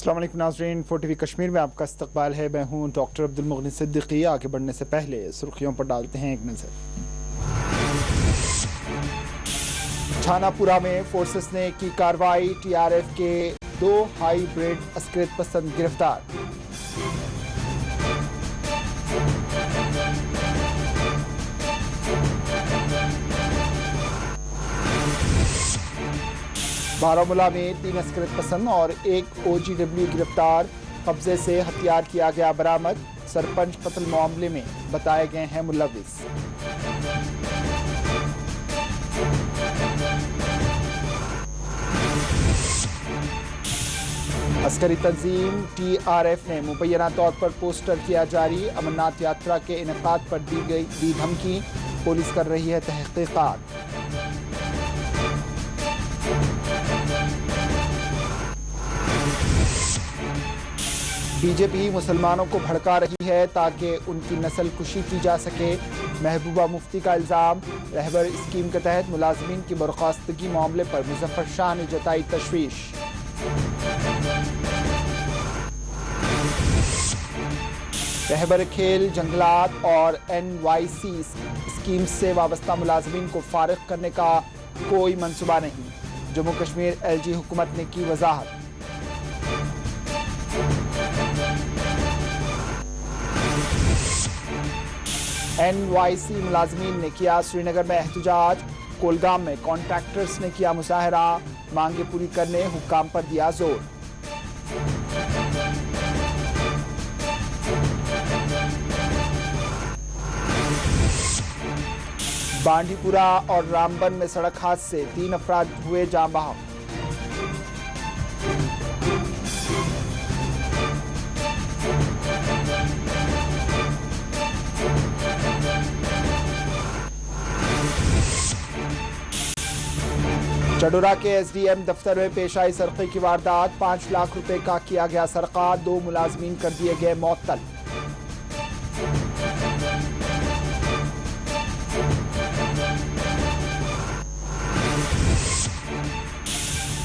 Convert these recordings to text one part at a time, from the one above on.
अस्सलाम वालेकुम नाज़रीन, 4TV कश्मीर में आपका इस्तकबाल है। मैं हूं डॉक्टर अब्दुल मुगनी सिद्दीकी। आगे बढ़ने से पहले सुर्खियों पर डालते हैं एक नज़र। छानापुरा में फोर्सेस ने की कार्रवाई, TRF के 2 हाईब्रिड अस्करियत पसंद गिरफ्तार। बारामूला में 3 अस्करियत पसंद और 1 OGW गिरफ्तार। कब्जे से हथियार किया गया बरामद। सरपंच कत्ल मामले में बताए गए हैं मुलविस। अस्करी तंजीम TRF ने मुबैना तौर पर पोस्टर किया जारी। अमरनाथ यात्रा के इनेकाद पर दी धमकी। पुलिस कर रही है तहकीकात। बीजेपी मुसलमानों को भड़का रही है ताकि उनकी नस्ल कुशी की जा सके। महबूबा मुफ्ती का इल्ज़ाम। रहबर स्कीम के तहत मुलाजमीन की बर्खास्तगी मामले पर मुजफ्फर शाह ने जताई तशवीश। रहबर खेल, जंगलात और NYC स्कीम से वाबस्ता मुलाजमीन को फारिग करने का कोई मंसूबा नहीं। जम्मू कश्मीर LG हुकूमत ने की वजाहत। NYC मुलाजमीन ने किया श्रीनगर में एहतजाज। कोलगाम में कॉन्ट्रैक्टर्स ने किया मुजाहरा। मांगे पूरी करने हुक्काम पर दिया जोर। बांडीपुरा और रामबन में सड़क हादसे, 3 अफराद हुए जान बहक। चडोरा के SDM दफ्तर में पेश आई सरक़े की वारदात। 5 लाख रुपए का किया गया सरक़ा। 2 मुलाजमीन कर दिए गए मअतल।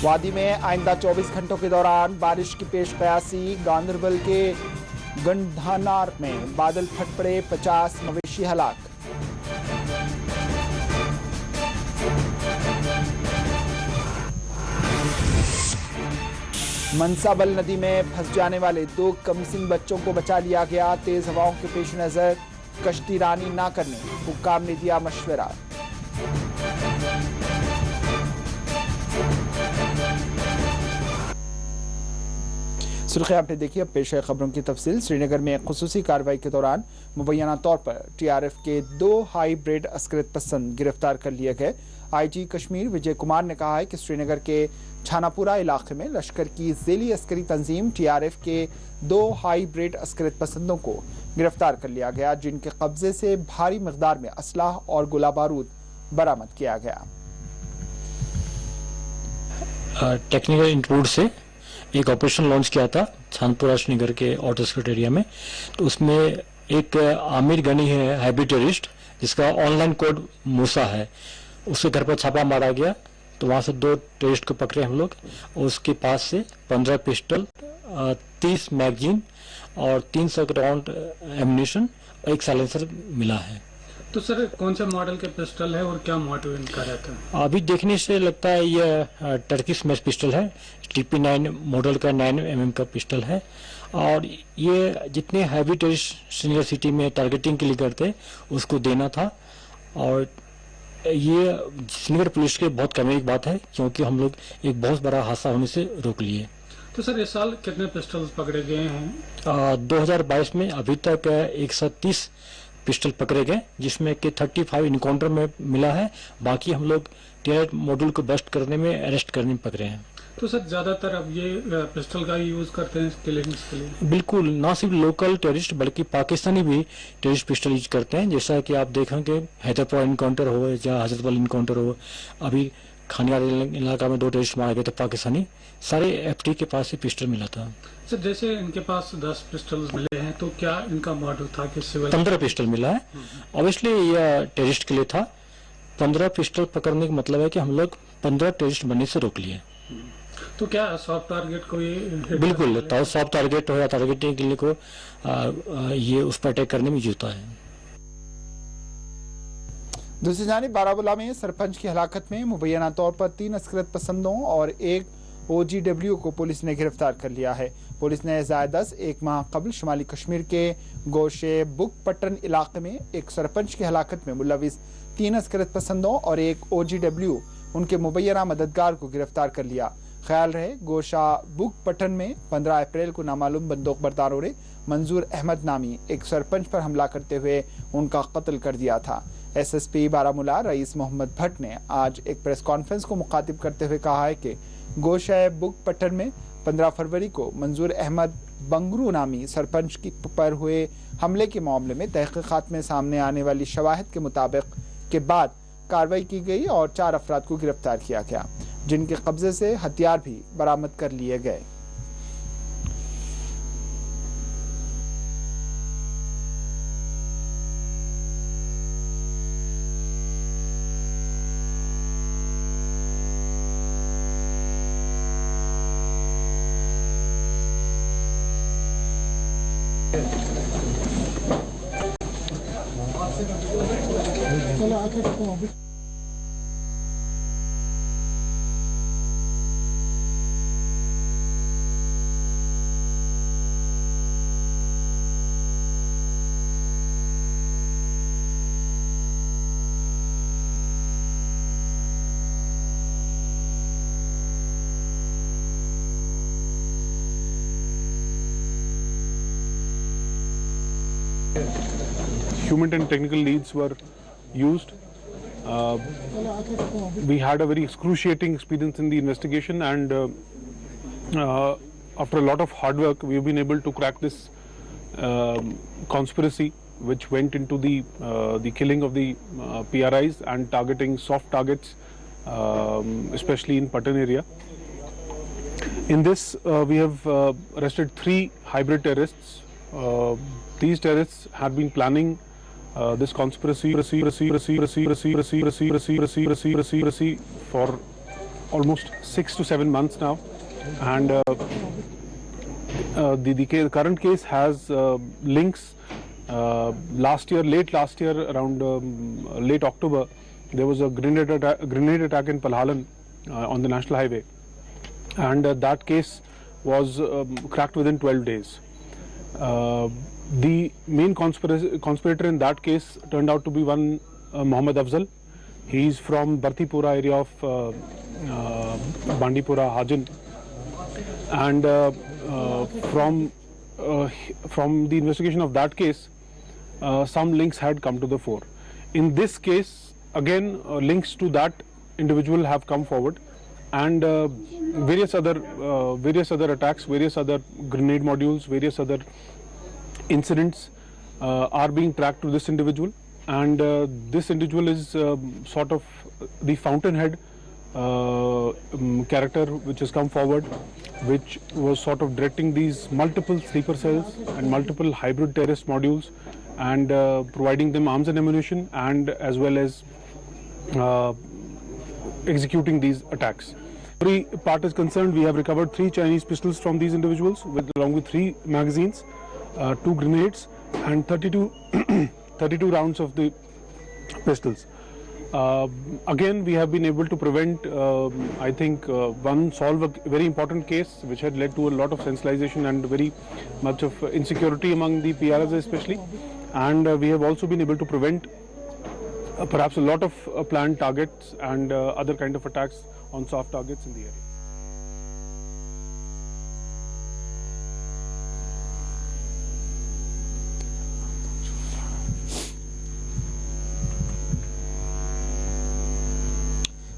वादी में आइंदा 24 घंटों के दौरान बारिश की पेश कयासी। गांदरबल के गंधानार में बादल फट पड़े, 50 मवेशी हलाक। मनसाबल नदी में फंस जाने वाले 2 कमसिन बच्चों को बचा लिया गया। तेज हवाओं के पेश नजर कश्ती रानी ना करने हुक्काम ने दिया मशवरा। सुर्खियां आपने देखी, अब पेश है खबरों की तफसील। श्रीनगर में खुसूसी कार्रवाई के दौरान मुबैना तौर पर TRF के 2 हाईब्रिड अस्करियत पसंद गिरफ्तार कर लिए गए। IG कश्मीर विजय कुमार ने कहा है कि श्रीनगर के छानापुरा इलाके में लश्कर की ज़ेली अस्करी तंजीम TRF के 2 हाईब्रिड अस्करियत पसंदों को गिरफ्तार कर लिया गया, जिनके कब्जे से भारी मिकदार में असलाह और गोला बारूद बरामद किया गया। टेक्निकल इंस्टीट्यूट से एक ऑपरेशन लॉन्च किया था छानपुरा श्रीनगर के आउटस्कर्ट एरिया में। तो उसमें एक आमिर गनी है हाइब्रिड टेररिस्ट, जिसका ऑनलाइन कोड मूसा है। उसके घर पर छापा मारा गया तो वहां से 2 टेररिस्ट को पकड़े हम लोग। उसके पास से 15 पिस्टल, 30 मैगजीन और 300 राउंड एम्यूनिशन और 1 साइलेंसर मिला है। तो सर, कौन सा मॉडल के पिस्टल है और क्या मोटिव इनका रहता है? अभी देखने से लगता है यह टर्किश मैच पिस्टल है। TP9 मॉडल का 9mm का पिस्टल है। और ये जितने हैवी टेररिस्ट श्रीनगर सिटी में टारगेटिंग के लिए करते उसको देना था। और ये श्रीनगर पुलिस के बहुत कमाल की बात है, क्योंकि हम लोग एक बहुत बड़ा हादसा होने से रोक लिए। तो सर, इस साल कितने पिस्टल पकड़े गए हैं? 2022 में अभी तक 130 पिस्टल पकड़े गए, जिसमें कि 35 इनकाउंटर में मिला है। बाकी हम लोग टेरर मॉड्यूल को बस्ट करने में, अरेस्ट करने में पकड़े हैं। तो सर, ज्यादातर अब ये पिस्टल का यूज करते हैं किलिंग्स के लिए? बिल्कुल, ना सिर्फ लोकल टेररिस्ट बल्कि पाकिस्तानी भी टेररिस्ट पिस्टल यूज करते हैं। जैसा कि आप देखेंगे हैदरपुर इनकाउंटर हो या हजरतबल इनकाउंटर हो, अभी खानियार इलाका में 2 टेररिस्ट मारे गए थे पाकिस्तानी। सारे FT के पास से पिस्टल मिला था। सर, जैसे इनके पास 10 पिस्टल मिले हैं, तो क्या इनका मॉडल था कि सिविल? 15 पिस्टल मिला है। ऑब्वियसली यह टेररिस्ट के लिए था। 15 पिस्टल पकड़ने का मतलब है कि हम लोग 15 टेररिस्ट बनने से रोक लिए। तो क्या सॉफ्ट टारगेट को ये hit बिल्कुल, करता है? सॉफ्ट टारगेट हो या टारगेटिंग के लिए को ये उस पर अटैक करने में यूज होता है। दूसरी जानिब बारामूला में सरपंच की हलाकत में मुबैना तौर पर 3 अस्करत पसंदों और एक OGW को पुलिस ने गिरफ्तार कर लिया है। पुलिस ने ज़ायदस एक माह कबल शुमाली कश्मीर के गोशे बुक पट्टन इलाके में एक सरपंच की हलाकत में मुलविस 3 अस्करत पसंदों और एक OGW उनके मुबैना मददगार को गिरफ्तार कर लिया। ख्याल रहे गोशा बुक पट्टन में 15 अप्रैल को नामालूम बंदूक बरदारों ने मंजूर अहमद नामी एक सरपंच पर हमला करते हुए उनका कत्ल कर दिया था। SSP बारामूला रईस मोहम्मद भट्ट ने आज एक प्रेस कॉन्फ्रेंस को मुखातिब करते हुए कहा है कि गोशा बुक पट्टन में 15 फरवरी को मंजूर अहमद बंगरू नामी सरपंच पर हुए हमले के मामले में तहकीकात में सामने आने वाली शवाहिद के मुताबिक के बाद कार्रवाई की गई और 4 अफराद को गिरफ्तार किया गया, जिनके कब्जे से हथियार भी बरामद कर लिए गए। Human and technical leads were used. We had a very excruciating experience in the investigation, and after a lot of hard work, we've been able to crack this conspiracy, which went into the killing of the PRIs and targeting soft targets, especially in Patan area. In this, we have arrested 3 hybrid terrorists. These terrorists had been planning this conspiracy for almost 6 to 7 months now, and the current case has links. Late last year, around late October, there was a grenade attack in Palhalan on the national highway, and that case was cracked within 12 days. The main conspirator in that case turned out to be one Muhammad Afzal. He is from Bartipura area of Bandipora, Hajin, and from the investigation of that case, some links had come to the fore. In this case, again, links to that individual have come forward, and various other attacks, various other grenade modules, various other incidents are being tracked to this individual, and this individual is sort of the fountainhead character which has come forward, which was sort of directing these multiple sleeper cells and multiple hybrid terrorist modules, and providing them arms and ammunition, and as well as executing these attacks. Every part is concerned, we have recovered 3 Chinese pistols from these individuals, along with 3 magazines, 2 grenades, and 32 rounds of the pistols. Again, we have been able to prevent, I think, solve a very important case which had led to a lot of sensitization and very much of insecurity among the PRs especially, and we have also been able to prevent perhaps a lot of planned targets and other kind of attacks on soft targets in the area.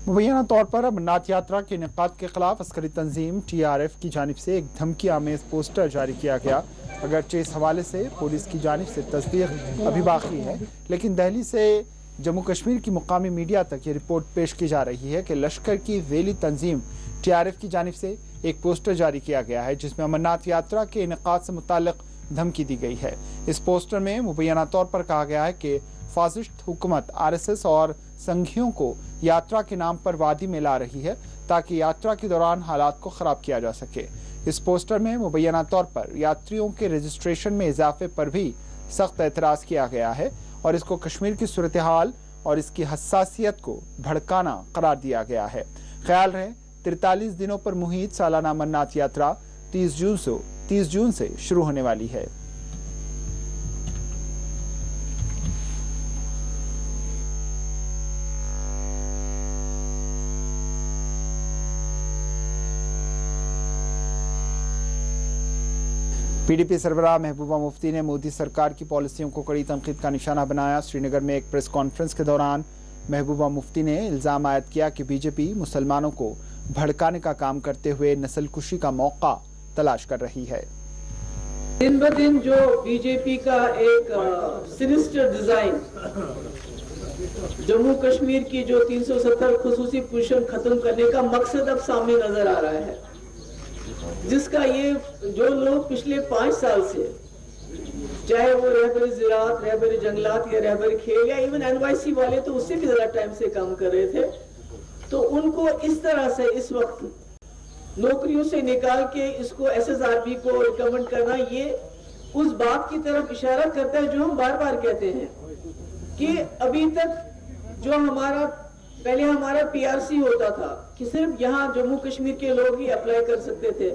मुबैना तौर पर अमरनाथ यात्रा के इनेकाद के खिलाफ अस्करी तंजीम TRF की जानिब से एक धमकी आमेज पोस्टर जारी किया गया। अगरचे इस हवाले से पुलिस की जानिब से तस्दीक अभी बाकी है, लेकिन दिल्ली से जम्मू कश्मीर की मुकामी मीडिया तक ये रिपोर्ट पेश की जा रही है कि लश्कर की वेली तंजीम TRF की जानिब से एक पोस्टर जारी किया गया है, जिसमें अमरनाथ यात्रा के इनेकाद से मुताल्लिक धमकी दी गई है। इस पोस्टर में मुबैना तौर पर कहा गया है कि फासिस्ट हुकूमत आरएसएस और संघियों को यात्रा के नाम पर वादी में ला रही है ताकि यात्रा के दौरान हालात को खराब किया जा सके। इस पोस्टर में मुबैना तौर पर यात्रियों के रजिस्ट्रेशन में इजाफे पर भी सख्त एतराज किया गया है और इसको कश्मीर की सूरत हाल और इसकी हसासियत को भड़काना करार दिया गया है। ख्याल रहे 43 दिनों पर मुहित सालाना अमरनाथ यात्रा 30 जून से शुरू होने वाली है। पीडीपी सरबराह महबूबा मुफ्ती ने मोदी सरकार की पॉलिसियों को कड़ी तनकीद का निशाना बनाया। श्रीनगर में एक प्रेस कॉन्फ्रेंस के दौरान महबूबा मुफ्ती ने इल्जाम आयद किया कि बीजेपी मुसलमानों को भड़काने का काम करते हुए नस्लकुशी का मौका तलाश कर रही है। दिन ब दिन जो बीजेपी का एक सिनिस्टर डिजाइन जम्मू कश्मीर की जो 370 खुसूसी पोजीशन खत्म करने का मकसद अब सामने नजर आ रहा है, जिसका ये जो लोग पिछले 5 साल से, चाहे वो रहबरी ज़राअत, रहबरी जंगलात या रहबरी खेल या इवन एनवाईसी वाले तो उससे भी ज्यादा टाइम से काम कर रहे थे, तो उनको इस तरह से इस वक्त नौकरियों से निकाल के इसको एसएसआरबी को रिकमेंड करना, ये उस बात की तरफ इशारा करता है जो हम बार बार कहते हैं कि अभी तक जो पहले हमारा पीआरसी होता था कि सिर्फ यहाँ जम्मू कश्मीर के लोग ही अप्लाई कर सकते थे,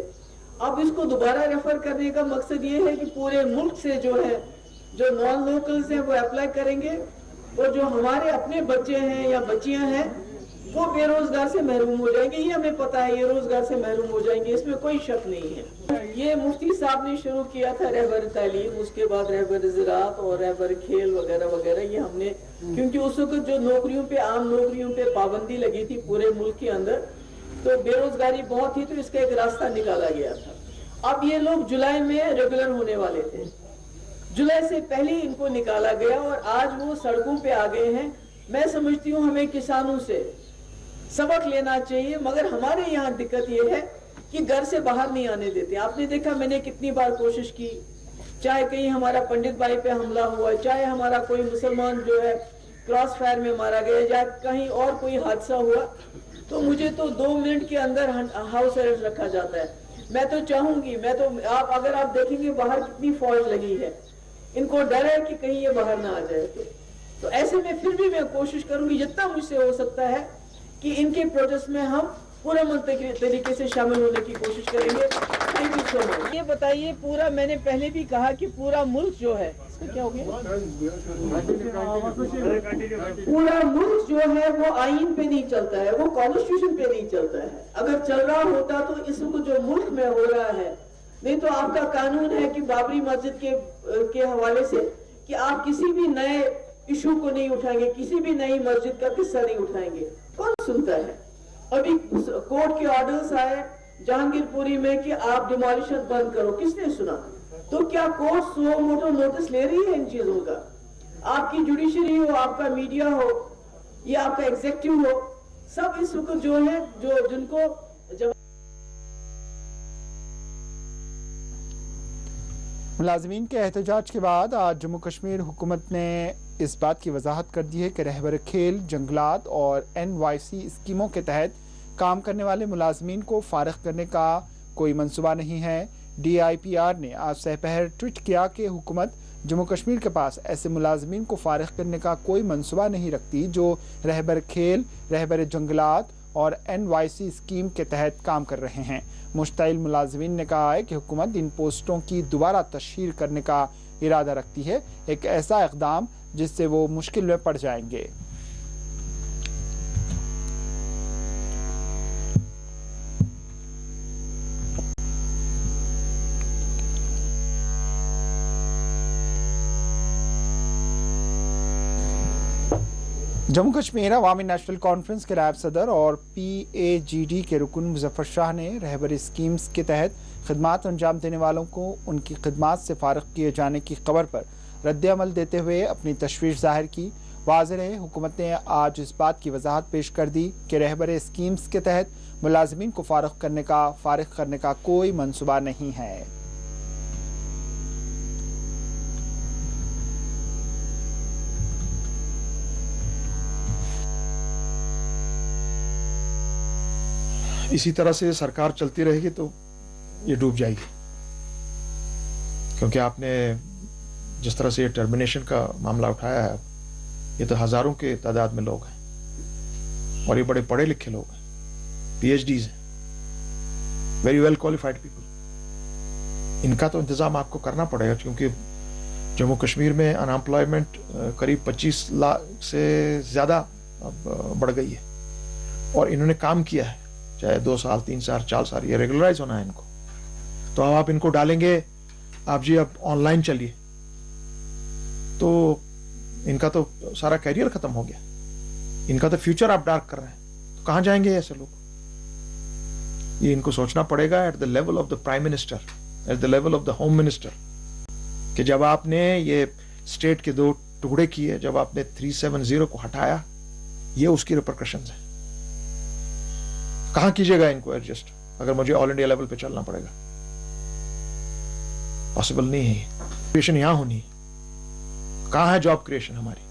अब इसको दोबारा रेफर करने का मकसद ये है कि पूरे मुल्क से जो है, जो नॉन लोकल्स हैं वो अप्लाई करेंगे और जो हमारे अपने बच्चे हैं या बच्चियां हैं वो बेरोजगार से महरूम हो जाएंगे। ये हमें पता है, ये रोजगार से महरूम हो जाएंगे, इसमें कोई शक नहीं है। ये मुफ्ती साहब ने शुरू किया था रहबर तालीम, उसके बाद रहबर ज़राअत और रहबर खेल वगैरह वगैरह, ये हमने, क्योंकि उस वक्त जो नौकरियों पे, आम नौकरियों पे पाबंदी लगी थी पूरे मुल्क के अंदर, तो बेरोजगारी बहुत थी, तो इसका एक रास्ता निकाला गया था। अब ये लोग जुलाई में रेगुलर होने वाले थे, जुलाई से पहले इनको निकाला गया और आज वो सड़कों पे आ गए हैं। मैं समझती हूँ हमें किसानों से सबक लेना चाहिए, मगर हमारे यहाँ दिक्कत ये है कि घर से बाहर नहीं आने देते। आपने देखा मैंने कितनी बार कोशिश की, चाहे कहीं हमारा पंडित भाई पे हमला हुआ, चाहे हमारा कोई मुसलमान जो है क्रॉस फायर में मारा गया, या कहीं और कोई हादसा हुआ, तो मुझे तो 2 मिनट के अंदर हाउस अरेस्ट रखा जाता है। मैं तो चाहूंगी, अगर आप देखेंगे बाहर कितनी फौज लगी है, इनको डर है कि कहीं ये बाहर ना आ जाए। तो ऐसे में फिर भी मैं कोशिश करूंगी जितना मुझसे हो सकता है कि इनके प्रोजेक्ट में हम पूरे तरीके से शामिल होने की कोशिश करेंगे। Thank you so much. ये बताइए, पूरा, मैंने पहले भी कहा कि पूरा मुल्क जो है, इसका क्या हो गया, पूरा मुल्क जो है वो आईन पे नहीं चलता है, वो कॉन्स्टिट्यूशन पे नहीं चलता है। अगर चल रहा होता तो इस वक्त जो मुल्क में हो रहा है, नहीं तो आपका कानून है कि बाबरी मस्जिद के हवाले से कि आप किसी भी नए इशू को नहीं उठाएंगे, किसी भी नई मस्जिद का किस्सा नहीं उठाएंगे। कौन सुनता है? अभी कोर्ट के ऑर्डर्स आए जहांगीरपुरी में कि आप डिमोलिशन बंद करो, किसने सुना? तो क्या कोर्ट सो मोटो नोटिस ले रही है इन चीजों का? आपकी जुडिशरी हो, आपका मीडिया हो, या आपका एग्जीक्यूटिव हो, सब इस वक्त जो है, जिनको मुलाजमीन के एहतजाज के बाद आज जम्मू कश्मीर हुकूमत ने इस बात की वजाहत कर दी है कि रहबर खेल, जंगलात और NYC स्कीमों के तहत काम करने वाले मुलाजमीन को फारिग करने का कोई मंसूबा नहीं है। DIPR ने आज सहपहर ट्वीट किया कि हुकूमत जम्मू कश्मीर के पास ऐसे मुलाजमीन को फारिग करने का कोई मंसूबा नहीं रखती जो रहबर खेल, रहबर जंगलात और NYC स्कीम के तहत काम कर रहे हैं। मुश्ताइल मुलाजमीन ने कहा है कि हुकूमत इन पोस्टों की दोबारा तशहीर करने का इरादा रखती है, एक ऐसा इक़दाम जिससे वो मुश्किल में पड़ जाएंगे। जम्मू कश्मीर अवामी नेशनल कॉन्फ्रेंस के नायब सदर और PAGD के रुकन मुजफ्फर शाह ने रहबरी स्कीम्स के तहत खिदमात अंजाम देने वालों को उनकी खिदमात से फारिग किए जाने की खबर पर रद्द-ए-अमल देते हुए अपनी तशवीश जाहिर की। वाज़ेह है, हुकूमत ने आज इस बात की वजाहत पेश कर दी कि रहबर स्कीम्स के तहत मुलाजमीन को फारिग करने का कोई मंसूबा नहीं है। इसी तरह से सरकार चलती रहेगी तो ये डूब जाएगी, क्योंकि आपने जिस तरह से ये टर्मिनेशन का मामला उठाया है, ये तो हजारों के तादाद में लोग हैं और ये बड़े पढ़े लिखे लोग हैं, PhDs हैं, वेरी वेल क्वालिफाइड पीपल। इनका तो इंतजाम आपको करना पड़ेगा, क्योंकि जम्मू कश्मीर में अनएम्प्लॉयमेंट करीब 25 लाख से ज्यादा बढ़ गई है और इन्होंने काम किया है, चाहे 2 साल 3 साल 4 साल, ये रेगुलराइज होना है इनको। तो अब आप इनको डालेंगे, आप जी अब ऑनलाइन चलिए, तो इनका तो सारा कैरियर खत्म हो गया, इनका तो फ्यूचर आप डार्क कर रहे हैं। तो कहां जाएंगे ऐसे लोग? ये इनको सोचना पड़ेगा at the level of the prime minister, at the level of the home minister, कि जब आपने ये स्टेट के 2 टुकड़े किए, जब आपने 370 को हटाया, ये उसकी रिपरकशंस है। कहां कीजिएगा इनको एडजस्ट अगर मुझे ऑल इंडिया लेवल पे चलना पड़ेगा? पॉसिबल नहीं है। क्रिएशन यहां होनी है। कहां है जॉब क्रिएशन हमारी?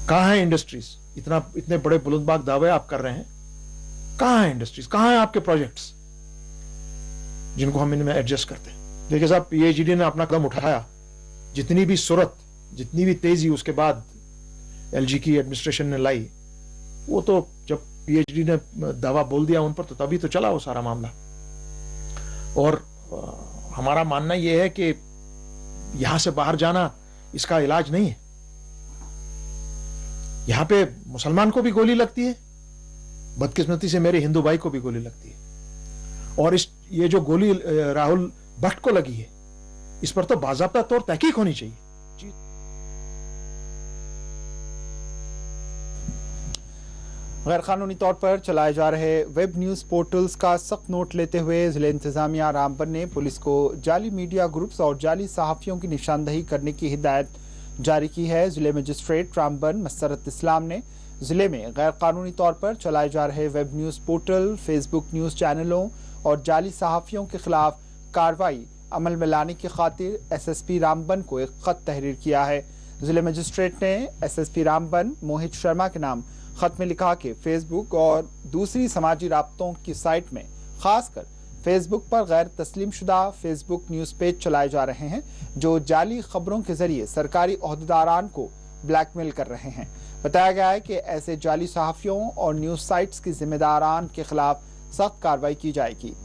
कहां है इंडस्ट्रीज? इतने बड़े बुलंदबाग दावे आप कर रहे हैं, कहां है इंडस्ट्रीज? कहां है आपके प्रोजेक्ट्स जिनको हम इनमें एडजस्ट करते हैं? देखिए साहब, PhD ने अपना कदम उठाया, जितनी भी सूरत, जितनी भी तेजी उसके बाद LG की एडमिनिस्ट्रेशन ने लाई, वो तो जब PhD ने दावा बोल दिया उन पर, तो तभी तो चला वो सारा मामला। और हमारा मानना यह है कि यहां से बाहर जाना इसका इलाज नहीं है। यहां पे मुसलमान को भी गोली लगती है, बदकिस्मती से मेरे हिंदू भाई को भी गोली लगती है, और ये जो गोली राहुल भट्ट को लगी है, इस पर तो बाज़ाब्ता तौर तहकीक होनी चाहिए। गैर कानूनी तौर पर चलाए जा रहे वेब न्यूज़ पोर्टल्स का सख्त नोट लेते हुए जिले इंतजामिया रामबन ने पुलिस को जाली मीडिया ग्रुप्स और जाली सहाफ़ियों की निशानदही करने की हिदायत जारी की है। जिले मजिस्ट्रेट रामबन मसरत इस्लाम ने जिले में गैर कानूनी तौर पर चलाए जा रहे web news portal, Facebook news चैनलों और जाली सहाफ़ियों के खिलाफ कार्रवाई अमल में लाने की खातिर SSP रामबन को एक खत तहरीर किया है। जिले मजिस्ट्रेट ने SSP रामबन मोहित शर्मा के नाम खत में लिखा कि फेसबुक और दूसरी समाजी राब्तों की साइट में खासकर फेसबुक पर गैर तस्लीम शुदा फेसबुक न्यूज़ पेज चलाए जा रहे हैं जो जाली खबरों के जरिए सरकारी ओहदेदारान को ब्लैकमेल कर रहे हैं। बताया गया है कि ऐसे जाली सहाफ़ियों और न्यूज़ साइट्स की जिम्मेदारान के खिलाफ सख्त कार्रवाई की जाएगी।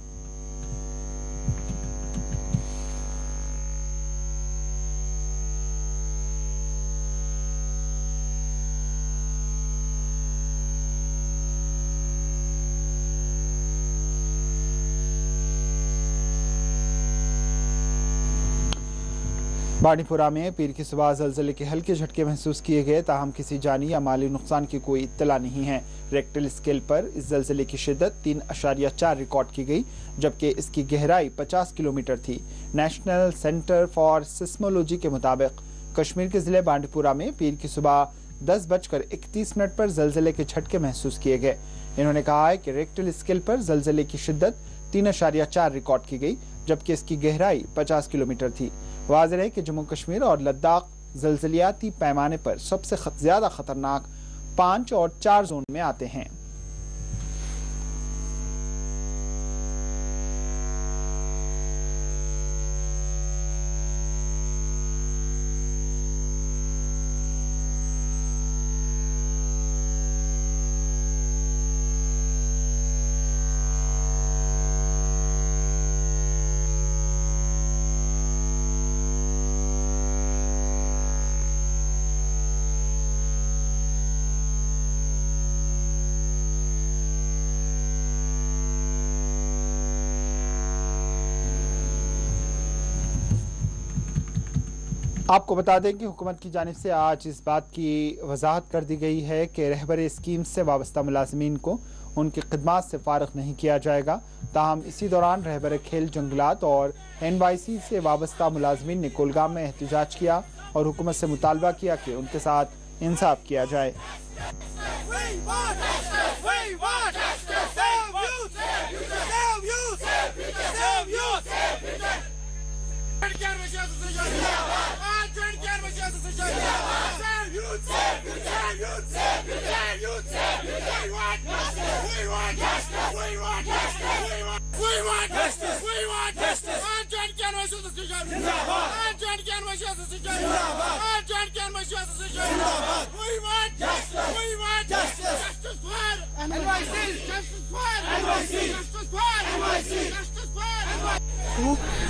बांडीपुरा में पीर की सुबह ज़लज़ले के हल्के झटके महसूस किए गए, ताहम किसी जानी या माली नुकसान की कोई इत्तला नहीं है। रेक्टल स्केल पर इस ज़लज़ले की शिद्दत 3.4 रिकॉर्ड की गई, जबकि इसकी गहराई 50 किलोमीटर थी। नेशनल सेंटर फॉर सिस्मोलॉजी के मुताबिक कश्मीर के ज़िले बांडीपुरा में पीर की सुबह 10:31 पर ज़लज़ले के झटके महसूस किए गए। इन्होंने कहा है कि रेक्टल स्केल पर ज़लज़ले की शिद्दत 3.4 रिकॉर्ड की गई, जबकि इसकी गहराई 50 किलोमीटर थी। वाज़ेह है कि जम्मू कश्मीर और लद्दाख ज़लज़लियाती पैमाने पर सबसे ज़्यादा खतरनाक 5 और 4 जोन में आते हैं। आपको बता दें कि हुकूमत की जानिब से आज इस बात की वजाहत कर दी गई है कि रहबर स्कीम से वाबस्ता मुलाजमीन को उनकी खिदमात से फारग नहीं किया जाएगा। ताहम इसी दौरान रहबर खेल जंगलात और NYC से वाबस्ता मुलाजमीन ने कोलगाम में एहतजाज किया और हुकूमत से मुतालबा किया कि उनके साथ इंसाफ किया जाए।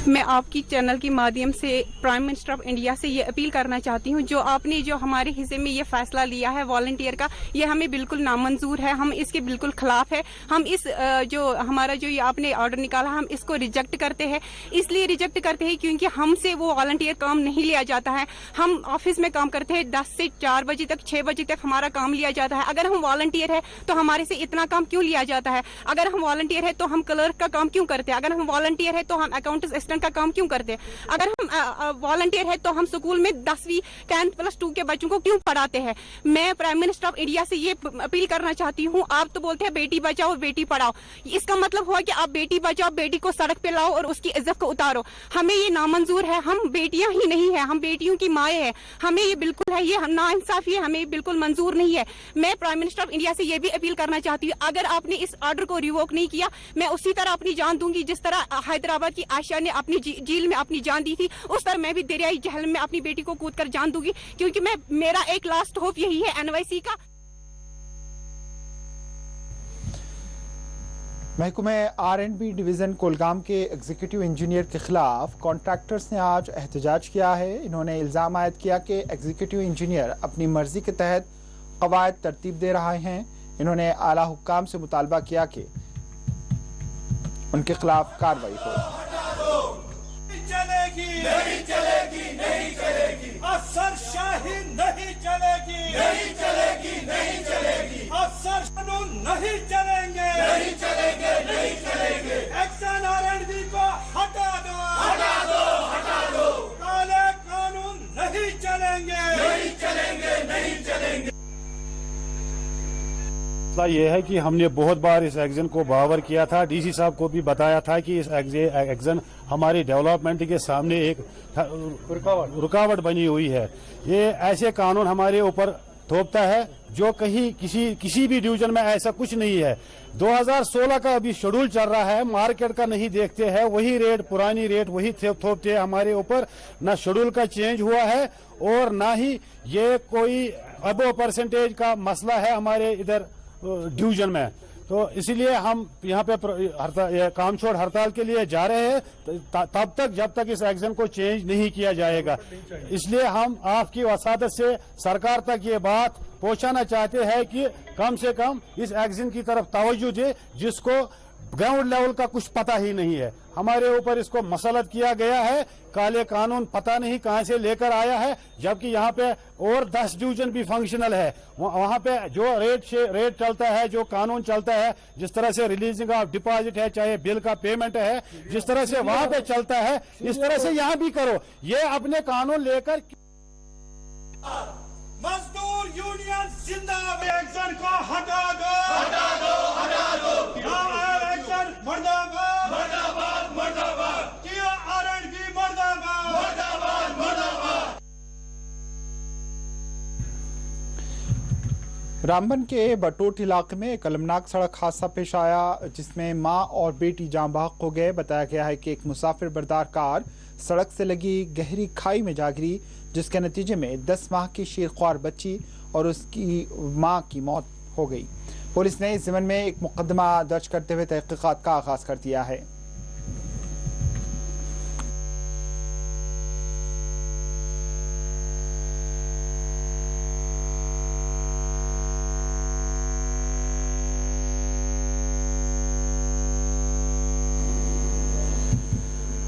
मैं आपकी चैनल के माध्यम से प्राइम मिनिस्टर ऑफ इंडिया से ये अपील करना चाहती हूँ, जो आपने जो हमारे हिस्से में ये फैसला लिया है वॉलंटियर का, ये हमें बिल्कुल नामंजूर है। हम इसके बिल्कुल खिलाफ है। हम इस जो हमारा जो ये आपने ऑर्डर निकाला, हम इसको रिजेक्ट करते हैं। इसलिए रिजेक्ट करते हैं क्योंकि हमसे वो वॉलंटियर काम नहीं लिया जाता है। हम ऑफिस में काम करते हैं, 10 से 4 बजे तक, 6 बजे तक हमारा काम लिया जाता है। अगर हम वॉलंटियर है तो हमारे से इतना काम क्यों लिया जाता है? अगर हम वॉलंटियर है तो हम क्लर्क का काम क्यों करते हैं? अगर हम वॉलंटियर है तो हम अकाउंट असिस्टेंट का काम क्यों करते हैं? अगर हम वॉलंटियर है तो हम स्कूल में 10वीं 10+2 के बच्चों को क्यों पढ़ाते हैं? मैं प्राइम मिनिस्टर ऑफ इंडिया से ये अपील करना चाहती हूँ। आप तो बोलते हैं बेटी बचाओ बेटी पढ़ाओ, इसका मतलब हुआ कि आप बेटी बचाओ, बेटी को सड़क पे लाओ और उसकी इज्जत को उतारो। हमें ये नामंजूर है। हम बेटियां ही नहीं है, हम बेटियों की माएँ हैं। हमें ये बिल्कुल है, ये नाइंसाफी है, हमें बिल्कुल मंजूर नहीं है। मैं प्राइम मिनिस्टर ऑफ इंडिया से ये भी अपील करना चाहती हूँ, अगर आपने इस ऑर्डर को रिवोक नहीं किया, मैं उसी तरह अपनी जान दूंगी जिस तरह हैदराबाद की आयशा ने अपनी जेल में अपनी जान दी थी, उस तरह मैं भी दरियाई जहलम में अपनी बेटी को कूद कर जान दूंगी, क्योंकि मेरा एक लास्ट होप यही है NYC का। महकमे R&B डिवीज़न कुलगाम के एग्जीक्यूटिव इंजीनियर के खिलाफ कॉन्ट्रैक्टर्स ने आज एहतजाज किया है। इन्होंने इल्ज़ाम आयद किया कि एग्जीक्यूटिव इंजीनियर अपनी मर्जी के तहत कवायद तरतीब दे रहे हैं। इन्होंने आला हुक्काम से मुतालबा किया कि उनके खिलाफ कार्रवाई हो। नहीं चलेगी, नहीं चलेगी, अफसरशाही नहीं चलेगी, नहीं चलेगी, नहीं चलेगी, अफसर कानून नहीं चलेंगे, नहीं चलेंगे, नहीं चलेंगे, एक्शन R&B को हटा दो, हटा दो, हटा दो, काले कानून नहीं चलेंगे, नहीं चलेंगे, नहीं चलेंगे। ये है कि हमने बहुत बार इस एक्शन को बहावर किया था, DC साहब को भी बताया था कि इस एक्शन हमारी डेवलपमेंट के सामने एक रुकावट बनी हुई है। ये ऐसे कानून हमारे ऊपर थोपता है जो कहीं किसी भी डिवीजन में ऐसा कुछ नहीं है। 2016 का अभी शेड्यूल चल रहा है, मार्केट का नहीं देखते हैं, वही रेट पुरानी रेट वही थोपते हैं हमारे ऊपर। ना शेड्यूल का चेंज हुआ है और ना ही ये कोई अबो परसेंटेज का मसला है हमारे इधर डिवीजन में। तो इसीलिए हम यहाँ पे काम छोड़ हड़ताल के लिए जा रहे हैं तब तक जब तक इस एक्शन को चेंज नहीं किया जाएगा। इसलिए हम आपकी वसादत से सरकार तक ये बात पहुंचाना चाहते हैं कि कम से कम इस एक्शन की तरफ तवज्जो दे, जिसको ग्राउंड लेवल का कुछ पता ही नहीं है। हमारे ऊपर इसको मसलत किया गया है, काले कानून पता नहीं कहां से लेकर आया है, जबकि यहाँ पे और 10 डिवीजन भी फंक्शनल है। वहां पे जो रेट चलता है, जो कानून चलता है, जिस तरह से रिलीजिंग ऑफ डिपॉजिट है, चाहे बिल का पेमेंट है, जिस तरह से वहां पे चलता है, इस तरह से यहाँ भी करो। ये अपने कानून लेकर मजदूर यूनियन जिंदाबाद, एक्शन को हटा दो, हटा दो, हटा दो, एक्शन मुर्दाबाद, मुर्दाबाद, मुर्दाबाद, R&B मुर्दाबाद, मुर्दाबाद, मुर्दाबाद। रामबन के बटोट इलाके में एक अलमनाक सड़क हादसा पेश आया, जिसमें मां और बेटी जान बहक हो गए। बताया गया है कि एक मुसाफिर बरदार कार सड़क से लगी गहरी खाई में जा गिरी, जिसके नतीजे में 10 माह की शीरख्वार बच्ची और उसकी मां की मौत हो गई। पुलिस ने इस ज़िम्मन में एक मुकदमा दर्ज करते हुए तहकीकात का आगाज कर दिया है।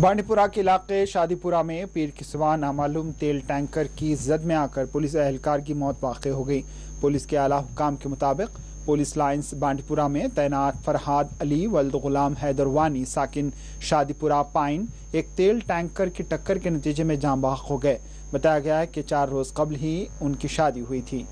बांडीपुरा के इलाके शादीपुरा में पीर की सुबह नामालूम तेल टैंकर की जद में आकर पुलिस एहलकार की मौत वाक़ हो गई। पुलिस के आला हुक्काम के मुताबिक पुलिस लाइन्स बांडीपुरा में तैनात फरहाद अली वल्द गुलाम हैदर वानी साकिन शादीपुरा पाइन एक तेल टैंकर की टक्कर के नतीजे में जान बहक हो गए। बताया गया है कि 4 रोज़ कबल ही उनकी शादी हुई थी।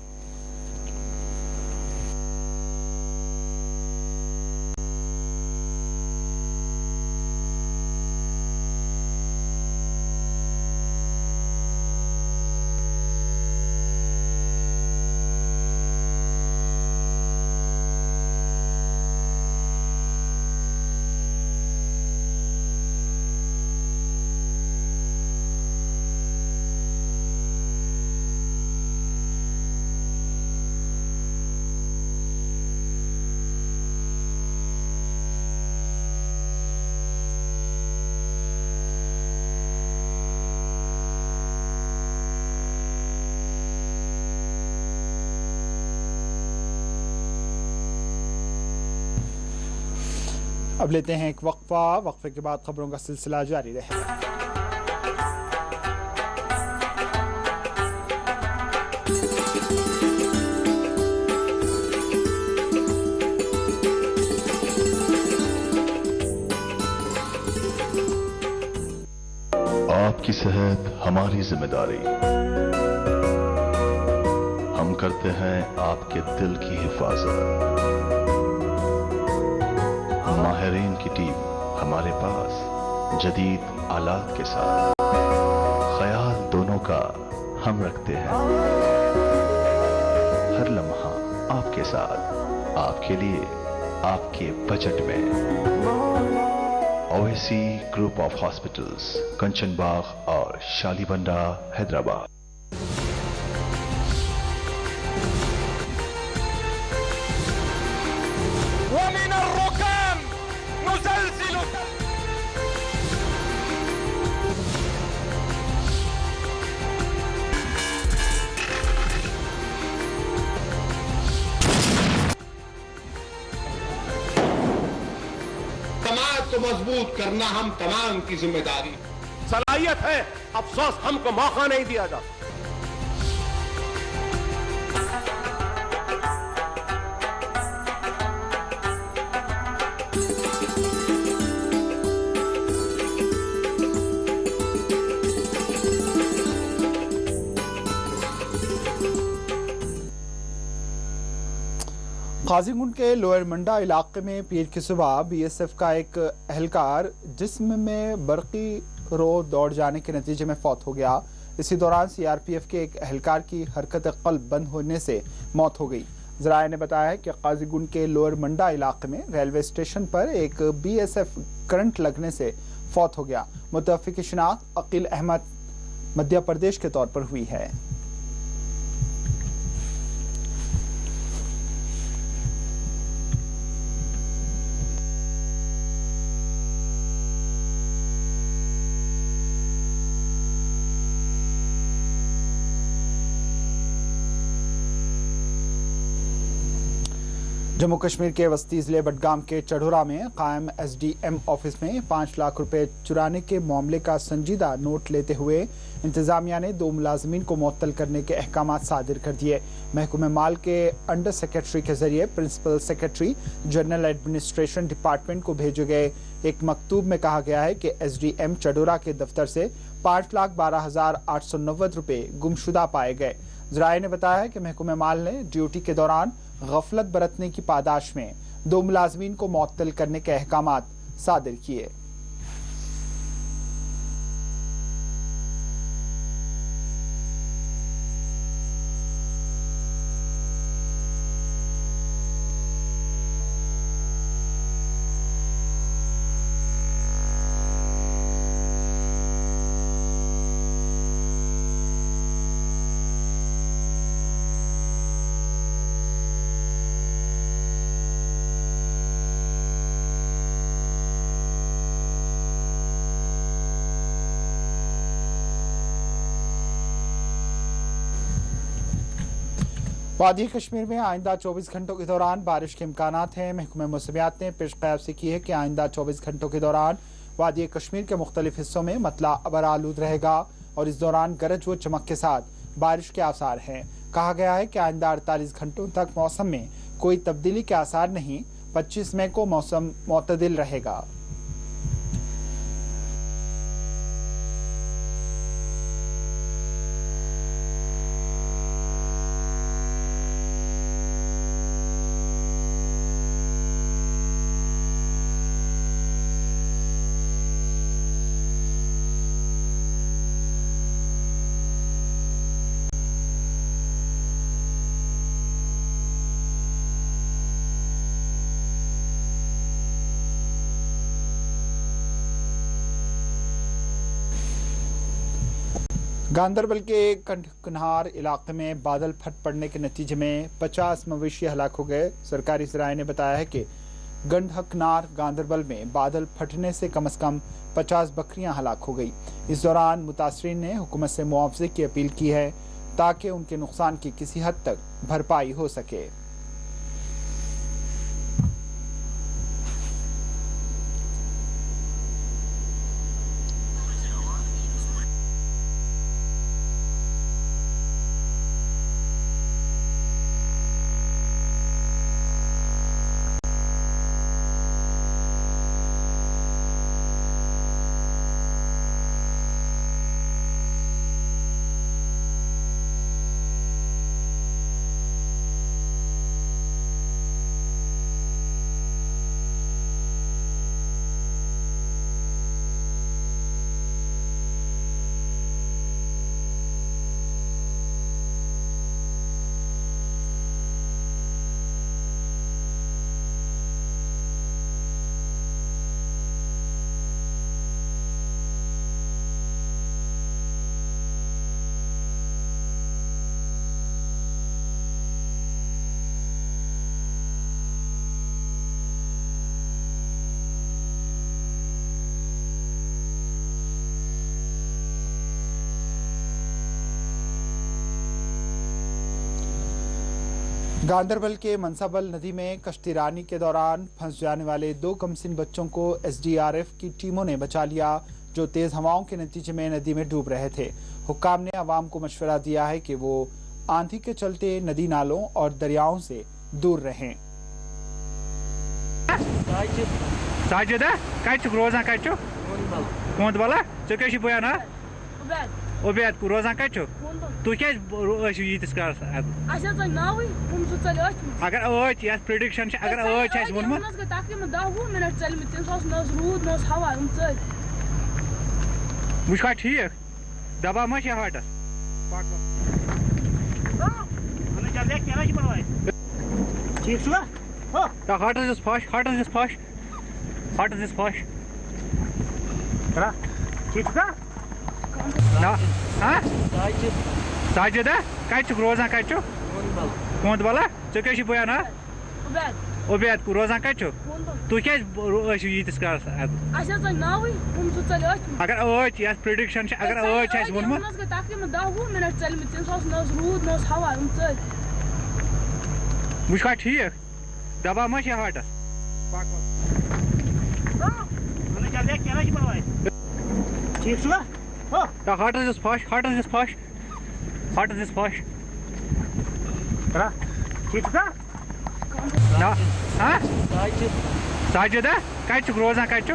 अब लेते हैं एक वक्फे के बाद खबरों का सिलसिला जारी रहेगा। आपकी सेहत हमारी जिम्मेदारी। हम करते हैं आपके दिल की हिफाजत। माहिरीन की टीम हमारे पास जदीद आलात के साथ, ख्याल दोनों का हम रखते हैं। हर लम्हा आपके साथ, आपके लिए, आपके बजट में। ओएसी ग्रुप ऑफ हॉस्पिटल्स, कंचन बाग और शालीबंडा, हैदराबाद। को मजबूत करना हम तमाम की जिम्मेदारी। सलाहियत है, अफसोस हमको मौका नहीं दिया जाता। काजीगुंड के लोअर मंडा इलाके में पीर की सुबह बीएसएफ का एक एहलकार जिस्म में बरकी रो दौड़ जाने के नतीजे में फौत हो गया। इसी दौरान सीआरपीएफ के एक एहलकार की हरकत कल्ब बंद होने से मौत हो गई। ज़राए ने बताया है कि काजीगुंड के लोअर मंडा इलाके में रेलवे स्टेशन पर एक बीएसएफ करंट लगने से फौत हो गया। मुतवफ़्फ़ी की शिनाख्त अकील अहमद मध्य प्रदेश के तौर पर हुई है। जम्मू कश्मीर के वस्ती जिले बडगाम के चढ़ोरा में कायम एसडीएम ऑफिस में 5 लाख रुपए चुराने के मामले का संजीदा नोट लेते हुए इंतजामिया ने 2 मुलाजमीन को मुअत्तल करने के अहकाम सादिर कर दिए। महकमे माल के अंडर सेक्रेटरी के जरिए principal secretary general administration department को भेजे गए एक मकतूब में कहा गया है कि एसडीएम चढ़ोरा के दफ्तर से 5,12,890 रुपए गुमशुदा पाए गए। ज़राए ने बताया कि महकमे माल ने ड्यूटी के दौरान गफलत बरतने की पादाश में 2 मुलाजमीन को मुअत्तल करने के अहकाम सादिर किए। वादी कश्मीर में आइंदा 24 घंटों के दौरान बारिश के इम्कानात हैं। महकमे मौसमियात ने पेशकयासी की है कि आइंदा 24 घंटों के दौरान वादी कश्मीर के मुख्तलिफ हिस्सों में मतला अबर आलूद रहेगा और इस दौरान गरज व चमक के साथ बारिश के आसार हैं। कहा गया है कि आइंदा 48 घंटों तक मौसम में कोई तब्दीली के आसार नहीं। 25 मई को मौसम मुतदिल रहेगा। गांदरबल के कंढकनार इलाके में बादल फट पड़ने के नतीजे में 50 मवेशी हलाक हो गए। सरकारी ज़राए ने बताया है कि कंढकनार गांदरबल में बादल फटने से कम 50 बकरियां हलाक हो गई। इस दौरान मुतासरीन ने हुकूमत से मुआवजे की अपील की है ताकि उनके नुकसान की किसी हद तक भरपाई हो सके। गांधरबल के मनसाबल नदी में कश्तीरानी के दौरान फंस जाने वाले 2 कमसिन बच्चों को एसडीआरएफ की टीमों ने बचा लिया, जो तेज हवाओं के नतीजे में नदी में डूब रहे थे। हुक्काम ने आवाम को मशवरा दिया है कि वो आंधी के चलते नदी नालों और दरियाओं से दूर रहें। साजिदा कत रोजान कत कोंद वाला चे बयान उबैद को रोजान कत तु क्या यीतिस कालस अगर आज प्रिडिक्शन अगर आज वोनमुत वह ठीक दबा मा हार्टस ठीक hearts is fuss hearts is fuss hearts is fuss ठीक ना हाँ साजिदा कत रोजान कत कोंद वाला चे बयान उबैद को रोजान कत तु क्या यीतिस कालस अगर आज प्रिडिक्शन अगर आज वोनमुत वह ठीक दबा मा हार्टस ठीक hearts is fuss hearts is fuss hearts is fuss ठीक ना हाँ साजिदा कत रोजान कत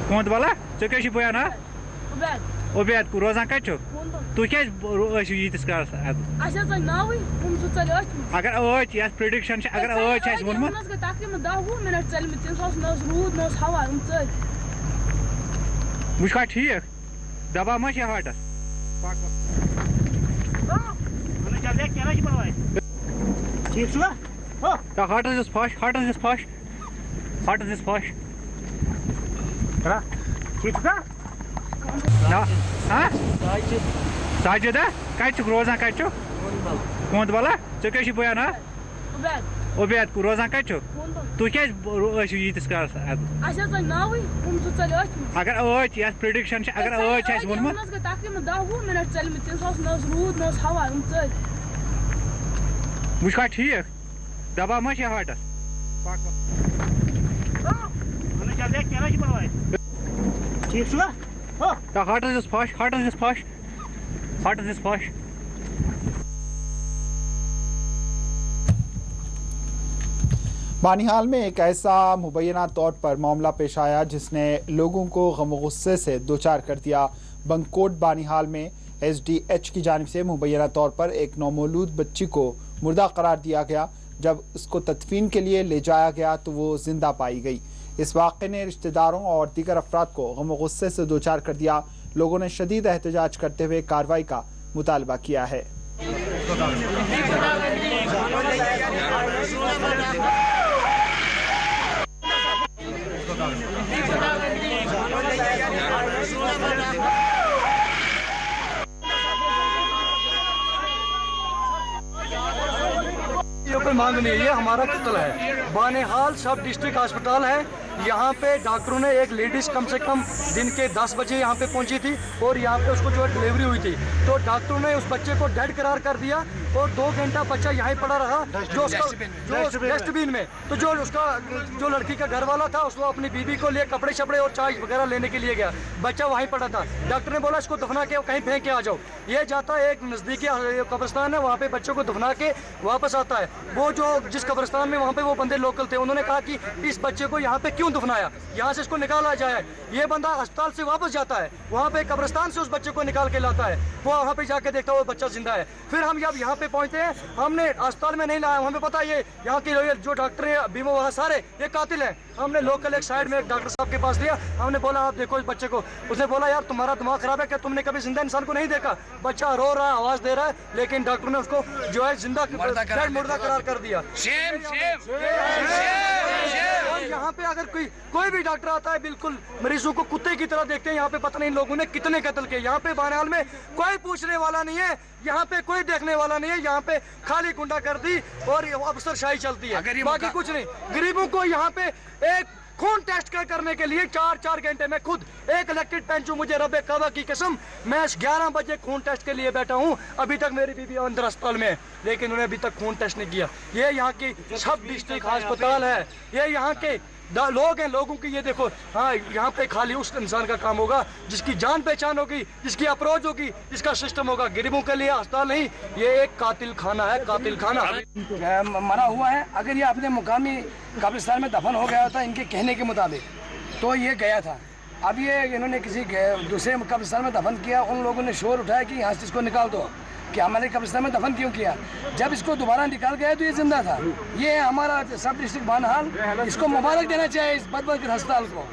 कोंद वाला चे बयान उबैद को रोजान कत तु क्या यीतिस कालस अगर आज प्रिडिक्शन अगर आज वोनमुत वह ठीक दबा मा हार्टस ठीक hearts is fuss hearts is fuss hearts is fuss ठीक ना हाँ साजिदा कत रोजान कत कोंद वाला चे बयान उबैद को रोजान कत तु क्या यीतिस कालस अगर आज प्रिडिक्शन अगर आज वोनमुत वह ठीक दबा मा हार्टस ठीक hearts is fuss hearts is fuss hearts is fuss Banihal में एक ऐसा मुबैना तौर पर मामला पेश आया जिसने लोगों को गम गुस्से से दो चार कर दिया। बंकोट बानिहाल में एसडीएच की जानिब से मुबैना तौर पर एक नौमौलूद बच्ची को मुर्दा करार दिया गया। जब उसको तदफीन के लिए ले जाया गया तो वो जिंदा पाई गई। इस वाक़े ने रिश्तेदारों और दीगर अफराद को गम गुस्से से दो चार कर दिया। लोगों ने शदीद एहतजाज करते हुए कार्रवाई का मुतालबा किया है। कोई मांग नहीं है, ये हमारा कत्ल है। बानिहाल सब डिस्ट्रिक्ट अस्पताल है। यहाँ पे डॉक्टरों ने एक लेडीज कम से कम दिन के 10 बजे यहाँ पे पहुँची थी और यहाँ पे उसको जो है डिलीवरी हुई थी, तो डॉक्टरों ने उस बच्चे को डेड करार कर दिया और 2 घंटा बच्चा यहीं पड़ा रहा जो डस्टबिन में। तो जो उसका जो लड़की का घर वाला था उसको अपनी बीबी को लिए कपड़े शपड़े और चाय वगैरह लेने के लिए गया, बच्चा वहीं पड़ा था। डॉक्टर ने बोला इसको दफना के कहीं फेंक के आ जाओ। ये जाता है एक नज़दीकी कब्रिस्तान है, वहाँ पे बच्चों को दफना के वापस आता है। वो जो जिस कब्रिस्तान में वहाँ पे वो बंदे लोकल थे, उन्होंने कहा कि इस बच्चे को यहाँ पे क्यों दफनाया, यहाँ से इसको निकाला जाए। ये बंदा अस्पताल से वापस जाता है, वहाँ पे कब्रिस्तान से उस बच्चे को निकाल के लाता है। वो वहाँ पे जाके देखता है वो बच्चा जिंदा है। फिर हम जब यहाँ पे पहुँचते हैं, हमने अस्पताल में नहीं लाया, हमें पता है ये यहाँ के जो डॉक्टर है बीमो वहाँ सारे ये कातिल हैं। हमने लोकल एक साइड में एक डॉक्टर साहब के पास लिया, हमने बोला आप देखो इस बच्चे को। उसने बोला यार तुम्हारा दिमाग खराब है क्या, तुमने कभी जिंदा इंसान को नहीं देखा? बच्चा रो रहा है, आवाज दे रहा है, लेकिन डॉक्टर ने उसको जो है जिंदा मुर्दा करार कर दिया। यहाँ पे अगर कोई भी डॉक्टर आता है बिल्कुल मरीजों को कुत्ते की तरह देखते हैं। यहाँ पे पता नहीं लोगों ने कितने कत्ल किए। यहाँ पे बानिहाल में कोई पूछने वाला नहीं है, यहाँ पे कोई देखने वाला नहीं है। यहाँ पे खाली गुंडागर्दी और अफसरशाही चलती है, बाकी कुछ नहीं। गरीबों को यहाँ पे एक खून टेस्ट करने के लिए 4-4 घंटे में खुद एक इलेक्टेड पेंच हूँ, मुझे रब्बे काबा की कसम, मैं 11 बजे खून टेस्ट के लिए बैठा हूँ। अभी तक मेरी बीबी अंदर अस्पताल में है, लेकिन उन्होंने अभी तक खून टेस्ट नहीं किया। ये यहाँ की सब डिस्ट्रिक्ट अस्पताल है, ये यहाँ के लोग हैं, लोगों की ये देखो। हाँ, यहाँ पे खाली उस इंसान का काम होगा जिसकी जान पहचान होगी, जिसकी अप्रोच होगी, जिसका सिस्टम होगा। गरीबों के लिए अस्पताल नहीं, ये एक कातिल खाना है, कातिल खाना। मरा हुआ है, अगर ये अपने मुकामी कब्रिस्तान में दफन हो गया होता इनके कहने के मुताबिक तो ये गया था। अब ये इन्होंने किसी दूसरे कब्रिस्तान में दफन किया, उन लोगों ने शोर उठाया कि यहाँ से इसको निकाल दो, कि हमारे कब्रिस्तान में दफन क्यों किया। जब इसको दोबारा निकाल गया तो ये जिंदा था। ये हमारा सब डिस्ट्रिक्ट बानहाल, इसको मुबारक देना चाहिए इस बदबख्त अस्पताल को।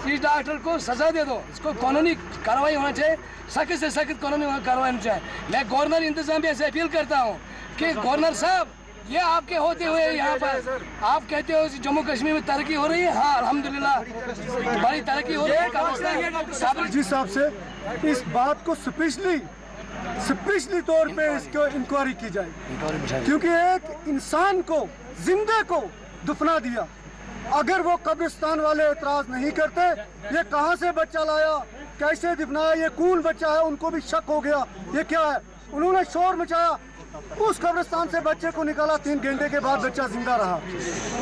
इस डॉक्टर को सजा दे दो, इसको कानूनी कार्रवाई होना चाहिए, सख्त से सख्त कानूनी कार्रवाई होनी चाहिए। मैं गवर्नर इंतजामिया से अपील करता हूँ कि गवर्नर साहब, ये आपके होते हुए यहाँ पर आप कहते हो जम्मू कश्मीर में तरक्की हो रही है। हाँ, अल्हम्दुलिल्लाह बड़ी तरक्की हो रही है। जिस हिसाब से इस बात को स्पेशली तौर पे इसको इंक्वायरी की जाए, क्योंकि एक इंसान को, जिंदे को दफना दिया। अगर वो कब्रिस्तान वाले एतराज नहीं करते, ये कहाँ से बच्चा लाया, कैसे दफनाया, ये कौन बच्चा है, उनको भी शक हो गया ये क्या है। उन्होंने शोर मचाया, उस कब्रिस्तान से बच्चे को निकाला, 3 घंटे के बाद बच्चा जिंदा रहा।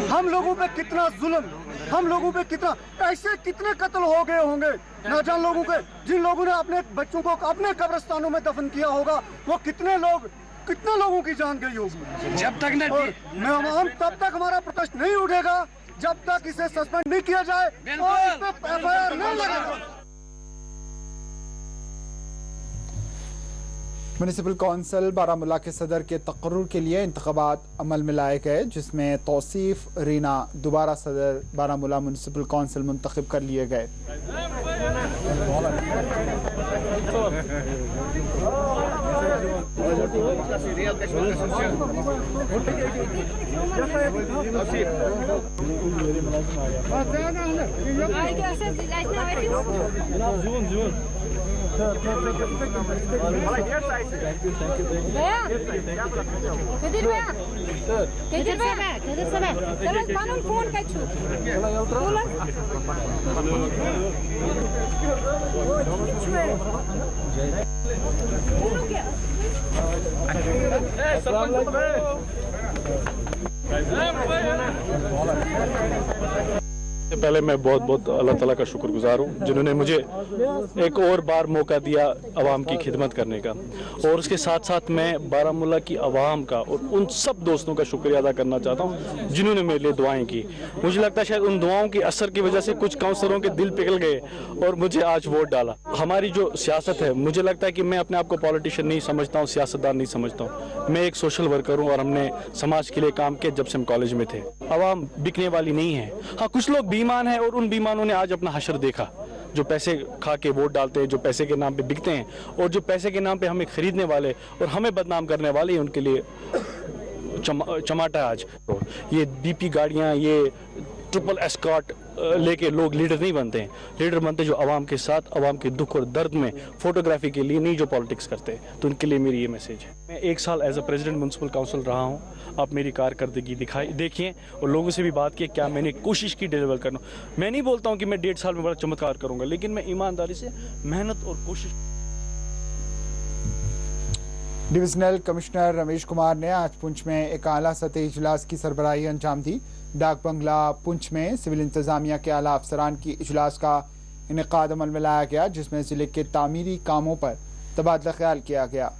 हम लोगों पे कितना जुल्म, हम लोगों पे कितना, ऐसे कितने कत्ल हो गए होंगे नाजान लोगों के, जिन लोगों ने अपने बच्चों को अपने कब्रिस्तानों में दफन किया होगा। वो कितने लोगों की जान गई होगी। जब तक हम तब तक हमारा प्रोटेस्ट नहीं उठेगा जब तक इसे सस्पेंड नहीं किया जाए और इस पे FIR नहीं लगेगा। म्यूनिसिपल कौंसिल बारामूला के सदर के तकर्रुर के लिए इंतखाबात अमल में लाए गए, जिसमें तौसीफ रीना दोबारा सदर बारामूला म्यूनिसिपल कौंसिल मुंतखब कर लिए गए। पहले मैं बहुत अल्लाह ताला का शुक्रगुजार हूँ जिन्होंने मुझे एक और बार मौका दिया आवाम की खिदमत करने का, और उसके साथ साथ मैं बारामूला की आवाम का और उन सब दोस्तों का शुक्रिया अदा करना चाहता हूँ जिन्होंने मेरे लिए दुआएं की। मुझे लगता है शायद उन दुआओं के असर की वजह से कुछ काउंसलरों के दिल पिघल गए और मुझे आज वोट डाला। हमारी जो सियासत है, मुझे लगता है कि मैं अपने आप को पॉलिटिशियन नहीं समझता हूँ, सियासतदान नहीं समझता हूँ। मैं एक सोशल वर्कर हूँ और हमने समाज के लिए काम किया जब से हम कॉलेज में थे। आवाम बिकने वाली नहीं है। हाँ, कुछ लोग बेईमान हैं और उन बेईमानों ने आज अपना हशर देखा, जो पैसे खा के वोट डालते हैं, जो पैसे के नाम पे बिकते हैं और जो पैसे के नाम पे हमें खरीदने वाले और हमें बदनाम करने वाले, उनके लिए चमाटा आज। ये बीपी गाड़ियाँ, ये ट्रिपल एस्कॉर्ट लेके लोग लीडर नहीं बनते हैं। लीडर बनते जो आवाम के साथ, आवाम के दुख और दर्द में फोटोग्राफी के लिए नहीं, जो पॉलिटिक्स करते हैं। तो उनके लिए मेरी ये मैसेज है। मैं 1 साल as a president municipal council रहा हूँ। आप मेरी कारकर्दगी देखिए और लोगों से भी बात की क्या मैंने कोशिश की डिलीवर करना। मैं नहीं बोलता हूँ कि मैं 1.5 साल में बड़ा चमत्कार करूँगा, लेकिन मैं ईमानदारी से मेहनत और कोशिश। डिविजनल कमिश्नर रमेश कुमार ने आज पुंछ में एक आला सतही इजलास की सरबराही अंजाम दी। डाक बंगला पुंछ में सिविल इंतजामिया के आला अफसरान की इजलास का इनेकाद अमल में लाया गया, जिसमें जिले के तामीरी कामों पर तबादला ख्याल किया गया।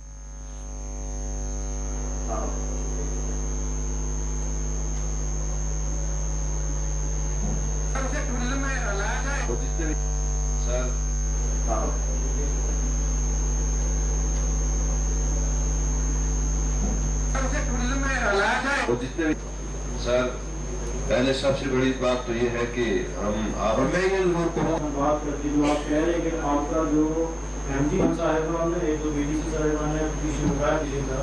सर, पहले सबसे बड़ी बात तो ये है कि हम आप बात करती जो आप कह रहे हैं कि आपका जो एमजी साहिबान है, एक तो बीडीसी साहिबान है, किसी मुकाया दिया था,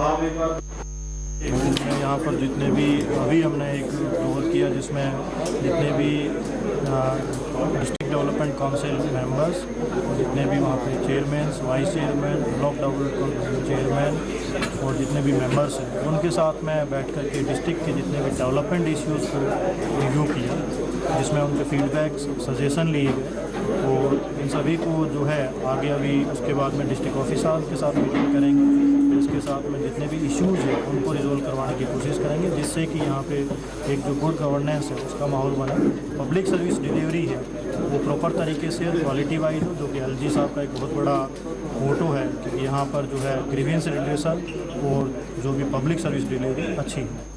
आप एक बार मैं यहाँ पर जितने भी अभी हमने एक रोल किया जिसमें जितने भी डिस्ट्रिक्ट डेवलपमेंट काउंसिल मेंबर्स, जितने भी वहाँ पे chairman, vice chairman, block development chairman और जितने भी मेंबर्स हैं उनके साथ मैं बैठ कर के डिस्ट्रिक्ट के जितने भी डेवलपमेंट इश्यूज़ को रिव्यू किया, जिसमें उनके फीडबैक सजेशन लिए गए और इन सभी को जो है आगे अभी उसके बाद में डिस्ट्रिक्ट ऑफिसर के साथ मीटिंग करेंगे। इसके साथ में जितने भी इश्यूज़ हैं उनको रिजोल्व करवाने की कोशिश करेंगे, जिससे कि यहाँ पे एक जो गुड गवर्नेंस है उसका माहौल बने, पब्लिक सर्विस डिलीवरी है वो प्रॉपर तरीके से क्वालिटी वाइज हो, जो कि एलजी साहब का एक बहुत बड़ा मोटो है कि यहाँ पर जो है ग्रीवेंस रिलेशन और जो भी पब्लिक सर्विस डिलीवरी अच्छी है।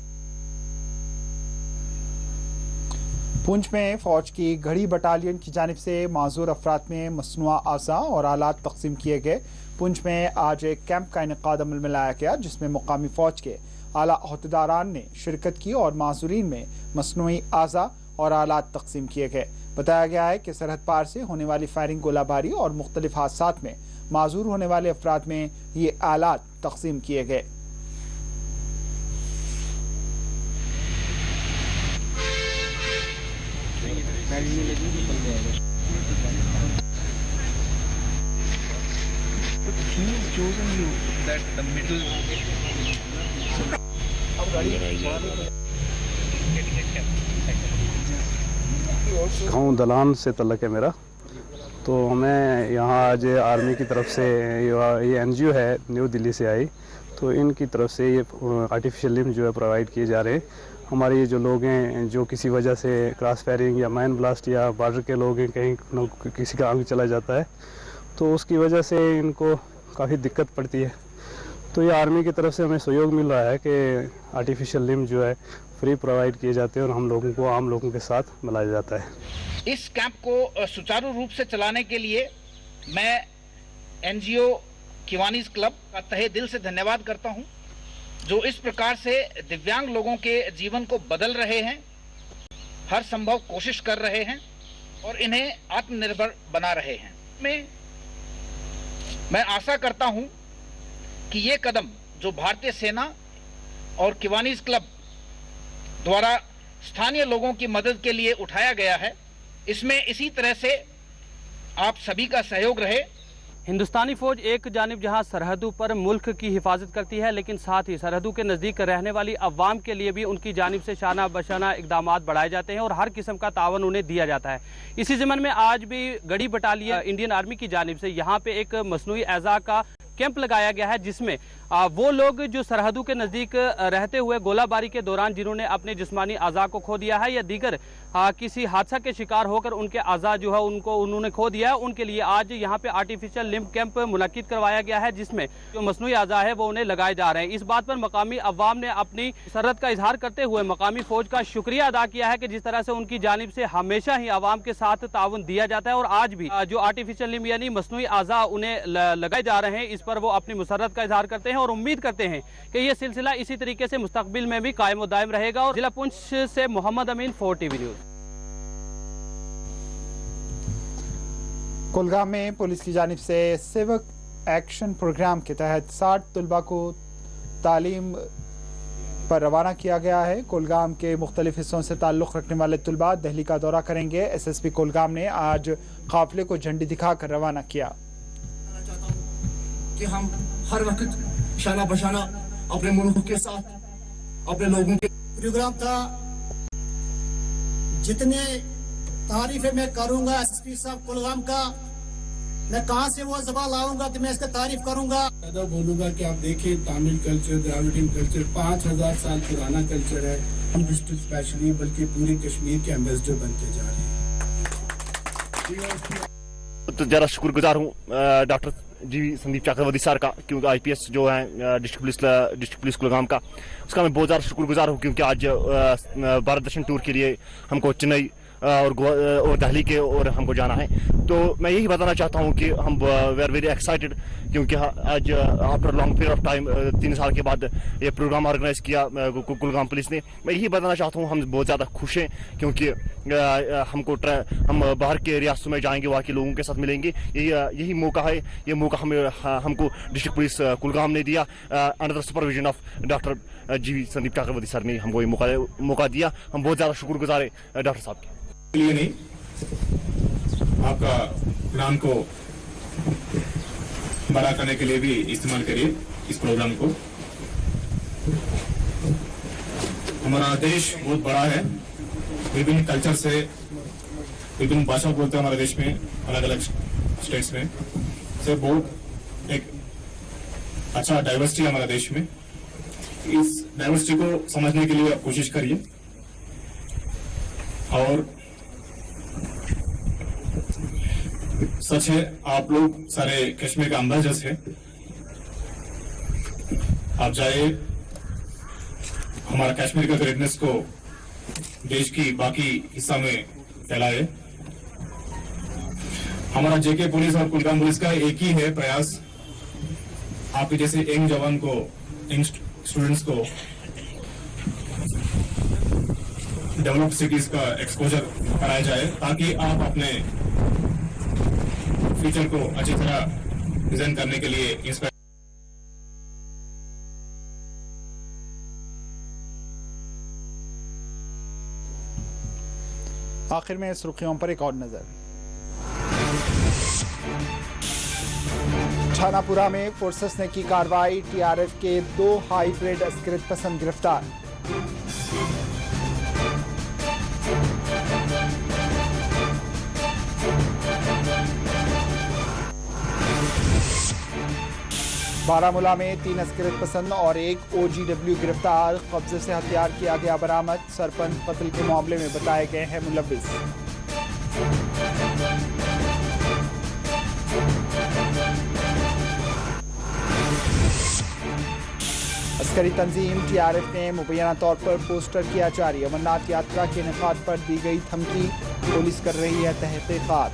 पुंछ में फौज की घड़ी बटालियन की जानिब से माजूर अफराद में मसनूआ आज़ा और आलात तकसीम किए गए। पुंछ में आज एक कैंप का इनेकाद अमल में लाया गया, जिसमें मुकामी फौज के आला अहदेदारान ने शिरकत की और माजूरीन में मसनूई आज़ा और आलात तकसीम किए गए। बताया गया है कि सरहद पार से होने वाली फायरिंग, गोलाबारी और मुख्तलिफ हादसात में माजूर होने वाले अफराद में ये आलात तकसीम किए गए। गाँव दलान से तल्लक है मेरा, तो हमें यहाँ आज आर्मी की तरफ से ये एनजीओ है न्यू दिल्ली से आई, तो इनकी तरफ से ये आर्टिफिशियल लिम्ब जो है प्रोवाइड किए जा रहे हैं। हमारे ये जो लोग हैं जो किसी वजह से क्रॉस फायरिंग या माइन ब्लास्ट या बॉर्डर के लोग हैं, कहीं किसी का आंग चला जाता है तो उसकी वजह से इनको काफ़ी दिक्कत पड़ती है। तो ये आर्मी की तरफ से हमें सहयोग मिल रहा है कि आर्टिफिशियल लिम्ब जो है फ्री प्रोवाइड किए जाते हैं और हम लोगों को आम लोगों के साथ मिलाया जाता है। इस कैंप को सुचारू रूप से चलाने के लिए मैं एनजीओ किवानीज क्लब का तहे दिल से धन्यवाद करता हूं, जो इस प्रकार से दिव्यांग लोगों के जीवन को बदल रहे हैं, हर संभव कोशिश कर रहे हैं और इन्हें आत्मनिर्भर बना रहे हैं। मैं आशा करता हूं कि ये कदम जो भारतीय सेना और किवानीज क्लब द्वारा स्थानीय लोगों की मदद के लिए उठाया गया है, इसमें इसी तरह से आप सभी का सहयोग रहे। हिंदुस्तानी फौज एक जानिब जहां सरहदों पर मुल्क की हिफाजत करती है, लेकिन साथ ही सरहदों के नज़दीक रहने वाली अवाम के लिए भी उनकी जानिब से शाना बशाना इकदाम बढ़ाए जाते हैं और हर किस्म का तावन उन्हें दिया जाता है। इसी ज़मन में आज भी गढ़ी बटालियन इंडियन आर्मी की जानिब से यहाँ पे एक मसनूई एज़ा का कैंप लगाया गया है, जिसमें वो लोग जो सरहदों के नज़दीक रहते हुए गोलाबारी के दौरान जिन्होंने अपने जिस्मानी आज़ा को खो दिया है या दीगर किसी हादसा के शिकार होकर उनके आज़ा जो है उनको उन्होंने खो दिया है, उनके लिए आज यहाँ पे आर्टिफिशियल लिम्ब कैंप मुनक्किद करवाया गया है, जिसमें जो मसनूई आज़ा है वो उन्हें लगाए जा रहे हैं। इस बात पर मकामी अवाम ने अपनी सरहद का इजहार करते हुए मकामी फौज का शुक्रिया अदा किया है कि जिस तरह से उनकी जानिब से हमेशा ही अवाम के साथ ताउन दिया जाता है और आज भी जो आर्टिफिशियल लिम्ब यानी मसनूई आज़ा उन्हें लगाए जा रहे हैं, इस पर वो अपनी मुसर्रत का इजहार करते हैं और उम्मीद करते हैं कि ये सिलसिला इसी तरीके से मुस्तकबिल में भी कायम व दायम रहेगा। और जिला पुंछ से मोहम्मद अमीन, 4 TV न्यूज़। कुलगाम में पुलिस की जानिब से सिविक एक्शन प्रोग्राम के तहत 60 तलबा को तालीम पर रवाना किया गया है। कुलगाम के मुख्तलिफ हिस्सों से ताल्लुक़ रखने वाले तलबा दिल्ली का दौरा करेंगे। SSP कुलगाम ने आज काफिले को झंडी दिखाकर रवाना किया। कि हम हर वक्त शाना बशाना अपने मुल्क के साथ अपने लोगों के प्रोग्राम था। जितने तारीफें मैं करूंगा SSP साहब कुलगाम का, मैं कहां से वो जबान लाऊंगा कि मैं इसका तारीफ करूंगा। ज्यादा बोलूंगा कि आप देखिए तमिल कल्चर, द्राविडियन कल्चर 5000 साल पुराना कल्चर है। हम डिस्ट्रिक्ट स्पेशली बल्कि पूरे कश्मीर के एम्बेसडर बनते जा रहे हैं। तो जरा शुक्रगुजार हूँ doctor G Sandeep Chakravarthy sir का, क्योंकि IPS जो है डिस्ट्रिक्ट पुलिस कुलगाम का, उसका मैं बहुत ज़्यादा शुक्रगुजार हूँ, क्योंकि आज भारत दर्शन टूर के लिए हमको चेन्नई और दिल्ली के और हमको जाना है। तो मैं यही बताना चाहता हूँ कि हम वी आर वेरी एक्साइटेड, क्योंकि आज after long period of time 3 साल के बाद ये प्रोग्राम ऑर्गेनाइज किया कुलगाम पुलिस ने। मैं यही बताना चाहता हूँ हम बहुत ज़्यादा खुश हैं, क्योंकि हम बाहर के रियासतों में जाएंगे, वहाँ के लोगों के साथ मिलेंगे। यही मौका है, ये मौका हमको डिस्ट्रिक्ट पुलिस कुलगाम ने दिया। Under the supervision of doctor G Sandeep Chakravarthy sir ने हमको ये मौका दिया। हम बहुत ज़्यादा शुक्रगुजार हैं डॉक्टर साहब के लिए। नहीं, आपका प्लान को बड़ा करने के लिए भी इस्तेमाल करिए। इस प्रोग्राम को। हमारा देश बहुत बड़ा है, विभिन्न कल्चर से, विभिन्न भाषा बोलते हैं हमारे देश में, अलग अलग स्टेट्स में से बहुत एक अच्छा डाइवर्सिटी है हमारे देश में। इस डाइवर्सिटी को समझने के लिए आप कोशिश करिए और सच है आप लोग सारे कश्मीर के एम्बेसडर्स हैं। आप जाइए, हमारा कश्मीर का ग्रेटनेस को देश की बाकी हिस्सा में फैलाए। हमारा जेके पुलिस और कुलगाम पुलिस का एक ही है प्रयास, आपके जैसे यंग जवान को, यंग स्टूडेंट्स को डेवलप्ड सिटीज का एक्सपोजर कराया जाए ताकि आप अपने फ्यूचर को अच्छी तरह डिजाइन करने के लिए इंस्पायर। आखिर में सुर्खियों पर एक और नजर। छानापुरा में फोर्सेस ने की कार्रवाई, टीआरएफ के 2 हाई ग्रेड अस्कृत पसंद गिरफ्तार। बारामूला में 3 अस्कृत पसंद और 1 OGW गिरफ्तार। कब्जे से हथियार किया गया बरामद। सरपंच कत्ल के मामले में बताए गए हैं मुलव्विस। अस्करी तंजीम टीआरएफ ने मुबैना तौर पर पोस्टर किया जारी। अमरनाथ यात्रा के इनेकाद पर दी गई धमकी, पुलिस कर रही है तहकीकात।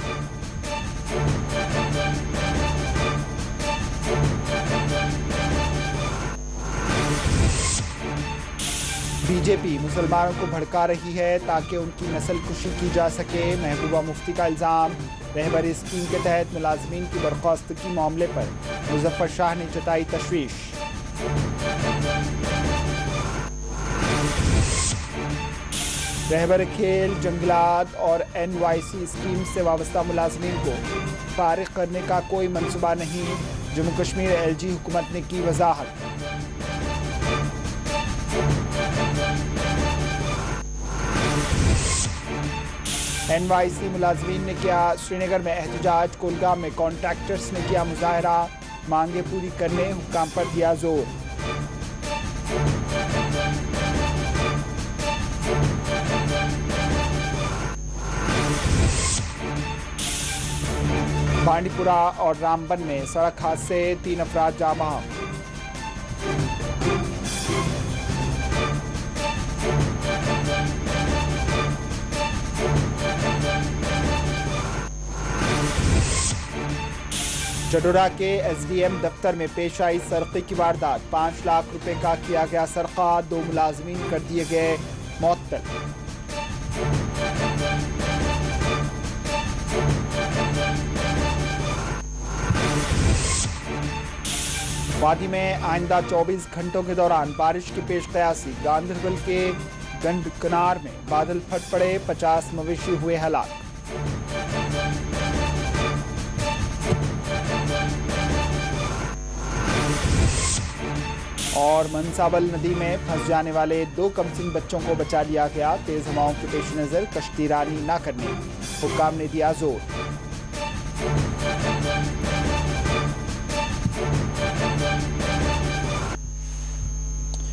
बीजेपी मुसलमानों को भड़का रही है ताकि उनकी नस्लकुशी की जा सके। महबूबा मुफ्ती का इल्जाम। रहबरी स्कीम के तहत मुलाजमीन की बर्खास्तगी मामले पर मुजफ्फर शाह ने जताई तशवीश। रहबर खेल, जंगलात और NYC स्कीम से वाबस्ता मुलाजमीन को फारिग करने का कोई मंसूबा नहीं। जम्मू कश्मीर LG हुकूमत ने की वजाहत। NYC मुलाजमीन ने किया श्रीनगर में एहतजाज। कोलगाम में कॉन्ट्रैक्टर्स ने किया मुजाहरा। मांगे पूरी करने हुक्काम पर दिया जोर। बांडीपुरा और रामबन में सड़क हादसे, 3 अफराद जाँ बहक। चडोरा के SDM दफ्तर में पेश आई सरक़े की वारदात। 5 लाख रुपए का किया गया सरक़ा। 2 मुलाजमीन कर दिए गए मुअत्तल। वादी में आइंदा 24 घंटों के दौरान बारिश की पेश कयासी। गांधरबल के गंडकनार में बादल फट पड़े, 50 मवेशी हुए हलाक। और मनसाबल नदी में फंस जाने वाले 2 कमसिन बच्चों को बचा लिया गया। तेज हवाओं के पेश नजर कश्ती रानी न करने हुक्काम ने दिया जोर।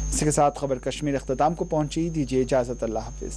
इसी के साथ खबर कश्मीर इख्तिताम को पहुंची। दीजिए इजाजत, अल्लाह हाफिज।